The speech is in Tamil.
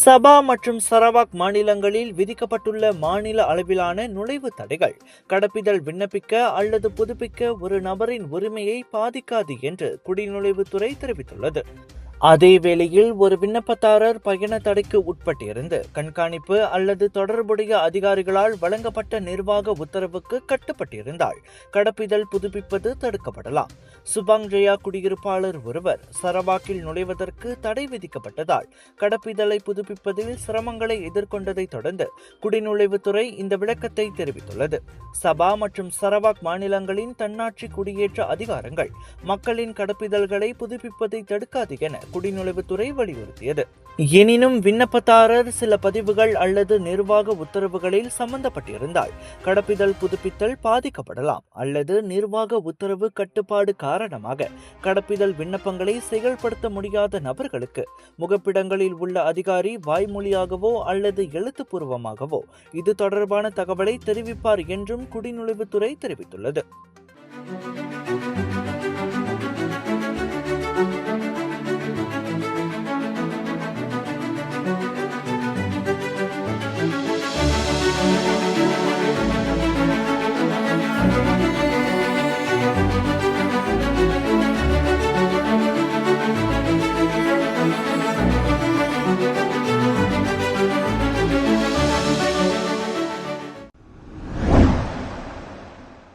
சபா மற்றும் சரவாக் மாநிலங்களில் விதிக்கப்பட்டுள்ள மாநில அளவிலான நுழைவுத் தடைகள் கடப்பிதழ் விண்ணப்பிக்க அல்லது புதுப்பிக்க ஒரு நபரின் உரிமையை பாதிக்காது என்று குடிநுழைவுத்துறை தெரிவித்துள்ளது. அதேவேளையில் ஒரு விண்ணப்பதாரர் பயண தடைக்கு உட்பட்டிருந்து கண்காணிப்பு அல்லது தொடர்புடைய அதிகாரிகளால் வழங்கப்பட்ட நிர்வாக உத்தரவுக்கு கட்டுப்பட்டிருந்தால் கடப்பிதழ் புதுப்பிப்பது தடுக்கப்படலாம். சுபாங் ஜெயா குடியிருப்பாளர் ஒருவர் சரவாக்கில் நுழைவதற்கு தடை விதிக்கப்பட்டதால் கடப்பிதழை புதுப்பிப்பதில் சிரமங்களை எதிர்கொண்டதை தொடர்ந்து குடிநுழைவுத்துறை இந்த விளக்கத்தை தெரிவித்துள்ளது. சபா மற்றும் சரவாக் மாநிலங்களின் தன்னாட்சி குடியேற்ற அதிகாரங்கள் மக்களின் கடப்பிதழ்களை புதுப்பிப்பதை தடுக்காது என குடிநுழைவுத்துறை வலியுறுத்தியது. எனினும் விண்ணப்பதாரர் சில பதிவுகள் அல்லது நிர்வாக உத்தரவுகளில் சம்பந்தப்பட்டிருந்தால் கடப்பிதழ் புதுப்பித்தல் பாதிக்கப்படலாம் அல்லது நிர்வாக உத்தரவு கட்டுப்பாடு காரணமாக கடப்பிதழ் விண்ணப்பங்களை செயல்படுத்த முடியாத நபர்களுக்கு முகப்பிடங்களில் உள்ள அதிகாரி வாய்மொழியாகவோ அல்லது எழுத்துப்பூர்வமாகவோ இது தொடர்பான தகவலை தெரிவிப்பார் என்றும் குடிநுழைவுத்துறை தெரிவித்துள்ளது.